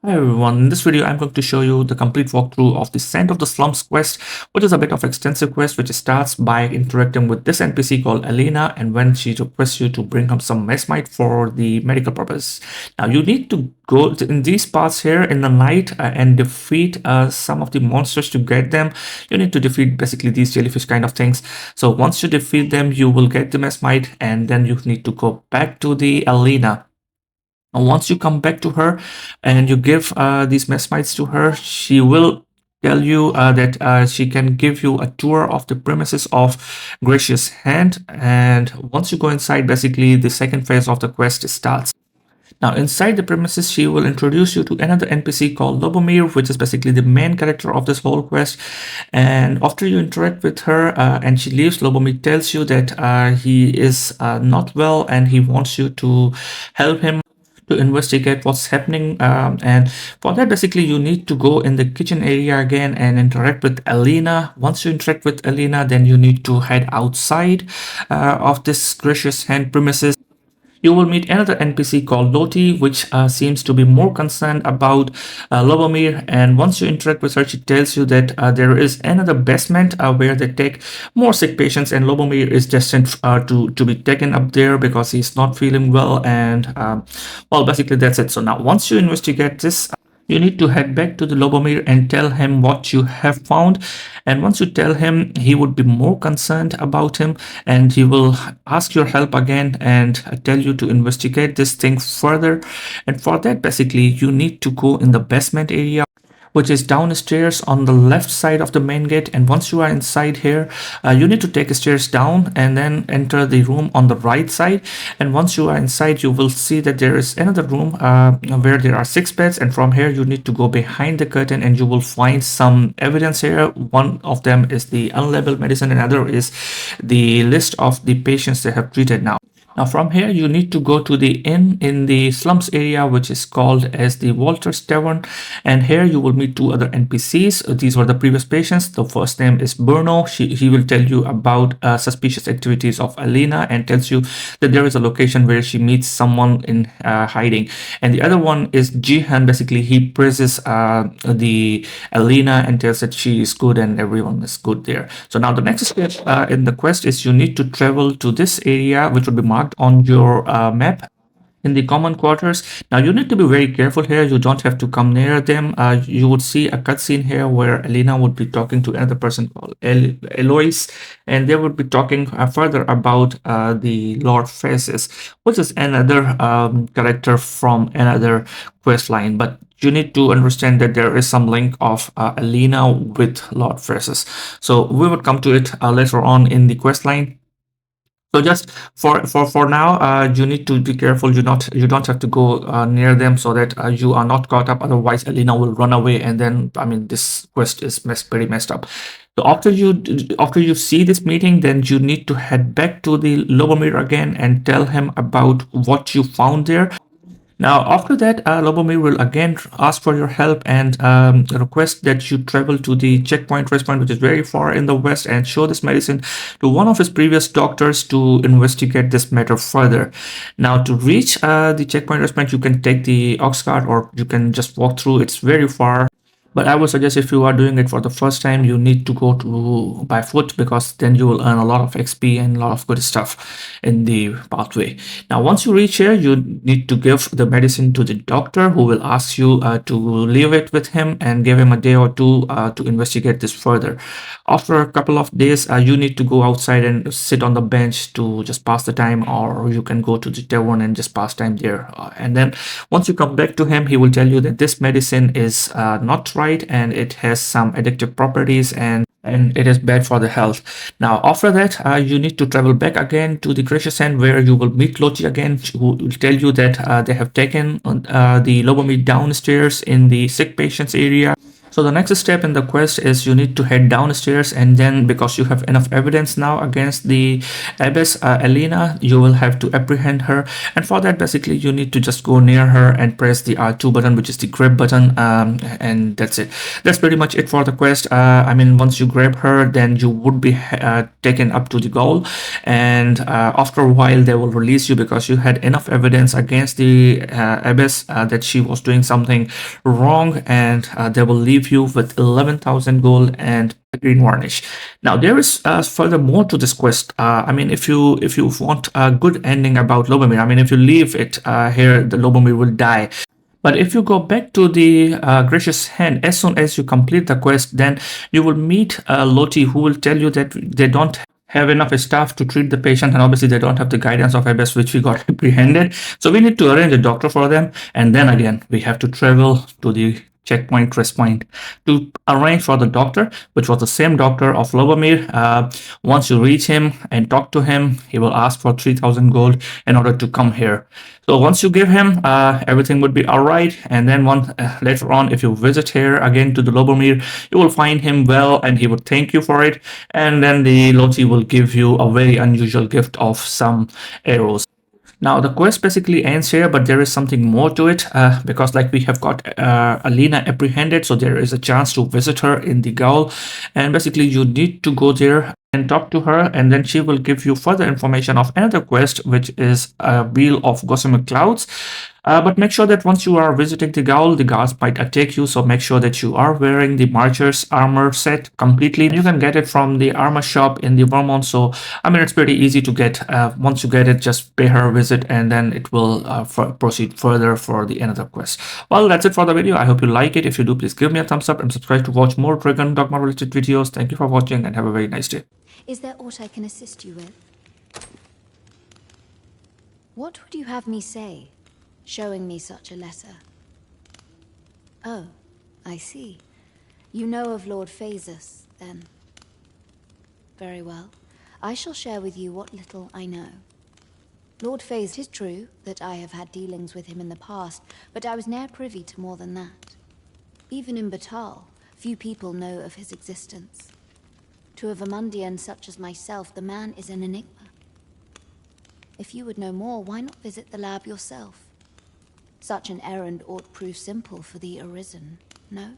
Hi everyone, in this video I'm going to show you the complete walkthrough of the Scent of the Slums quest, which is a bit of extensive quest which starts by interacting with this NPC called Elena, and when she requests you to bring up some mesmite for the medical purpose. Now you need to go in these parts here in the night and defeat some of the monsters to get them. You need to defeat basically these jellyfish kind of things. So once you defeat them, you will get the mesmite, and then you need to go back to the Elena. And once you come back to her and you give these mesmites to her, she will tell you that she can give you a tour of the premises of Gracious Hand. And once you go inside, basically the second phase of the quest starts. Now, inside the premises, she will introduce you to another NPC called Lobomir, which is basically the main character of this whole quest. And after you interact with her and she leaves, Lobomir tells you that he is not well and he wants you to help him to investigate what's happening, and for that basically you need to go in the kitchen area again and interact with Elena. Once you interact with Elena, then you need to head outside of this Gracious Hand premises. You will meet another NPC called Loti, which seems to be more concerned about Lobomir. And once you interact with her, she tells you that there is another basement where they take more sick patients, and Lobomir is destined to be taken up there because he's not feeling well. And well, basically that's it. So now, once you investigate this, you need to head back to the Lobomir and tell him what you have found. And once you tell him, he would be more concerned about him and he will ask your help again and tell you to investigate this thing further. And for that, basically, you need to go in the basement area, which is downstairs on the left side of the main gate. And once you are inside here, you need to take stairs down and then enter the room on the right side. And once you are inside, you will see that there is another room where there are 6 beds, and from here you need to go behind the curtain and you will find some evidence here. One of them is the unlabeled medicine, and another is the list of the patients they have treated now. Now from here you need to go to the inn in the slums area, which is called as the Walter's Tavern, and here you will meet 2 other NPCs. These were the previous patients. The first name is Bruno. He will tell you about suspicious activities of Elena and tells you that there is a location where she meets someone in hiding. And the other one is Jihan. Basically he praises the Elena and tells that she is good and everyone is good there. So now the next step in the quest is you need to travel to this area, which will be marked on your map in the common quarters. Now you need to be very careful here. You don't have to come near them. You would see a cutscene here where Elena would be talking to another person called Eloise, and they would be talking further about the Lord Faces, which is another character from another quest line. But you need to understand that there is some link of Elena with Lord Faces. So we would come to it later on in the quest line. So just for now, you need to be careful. You don't have to go near them so that you are not caught up. Otherwise, Elena will run away, and then I mean this quest is very messed up. So after you see this meeting, then you need to head back to the Lobomir again and tell him about what you found there. Now, after that, Lobomir will again ask for your help and request that you travel to the checkpoint restaurant, which is very far in the west, and show this medicine to one of his previous doctors to investigate this matter further. Now, to reach the checkpoint restaurant, you can take the ox cart or you can just walk through. It's very far. But I would suggest if you are doing it for the first time, you need to go to by foot because then you will earn a lot of XP and a lot of good stuff in the pathway. Now, once you reach here, you need to give the medicine to the doctor who will ask you to leave it with him and give him a day or two to investigate this further. After a couple of days, you need to go outside and sit on the bench to just pass the time, or you can go to the tavern and just pass time there. And then once you come back to him, he will tell you that this medicine is not right and it has some addictive properties and it is bad for the health. Now after that, you need to travel back again to the Gracious Hand where you will meet Loti again, who will tell you that they have taken the Lobomir downstairs in the sick patients area. So the next step in the quest is you need to head downstairs, and then because you have enough evidence now against the abbess Elena, you will have to apprehend her. And for that, basically, you need to just go near her and press the R2 button, which is the grab button, and that's it. That's pretty much it for the quest. I mean, once you grab her, then you would be taken up to the goal, and after a while, they will release you because you had enough evidence against the abbess that she was doing something wrong, and they will leave you with 11,000 gold and a green varnish. Now there is further more to this quest. I mean, if you want a good ending about Lobomir, I mean, if you leave it here, the Lobomir will die. But if you go back to the gracious hand, as soon as you complete the quest, then you will meet Loti, who will tell you that they don't have enough staff to treat the patient, and obviously they don't have the guidance of abbess, which we got apprehended. So we need to arrange a doctor for them, and then again we have to travel to the checkpoint quest point to arrange for the doctor, which was the same doctor of Lobomir. Once you reach him and talk to him, he will ask for 3,000 gold in order to come here. So once you give him, everything would be all right. And then later on, if you visit here again to the Lobomir, you will find him well, and he would thank you for it. And then the Loti will give you a very unusual gift of some arrows. Now the quest basically ends here, but there is something more to it because like we have got Alina apprehended, so there is a chance to visit her in the gaol, and basically you need to go there and talk to her, and then she will give you further information of another quest, which is a wheel of gossamer clouds. But make sure that once you are visiting the gaol, the guards might attack you, so make sure that you are wearing the marcher's armor set completely. You can get it from the armor shop in the Vermont, so I mean, it's pretty easy to get. Once you get it, just pay her a visit, and then it will proceed further for the another quest. Well, that's it for the video. I hope you like it. If you do, please give me a thumbs up and subscribe to watch more Dragon Dogma related videos. Thank you for watching, and have a very nice day. Is there aught I can assist you with? What would you have me say, showing me such a letter? Oh, I see. You know of Lord Phasus, then. Very well. I shall share with you what little I know. Lord Phasus, it is true that I have had dealings with him in the past, but I was ne'er privy to more than that. Even in Batal, few people know of his existence. To a Vermundian such as myself, the man is an enigma. If you would know more, why not visit the lab yourself? Such an errand ought prove simple for the Arisen, no?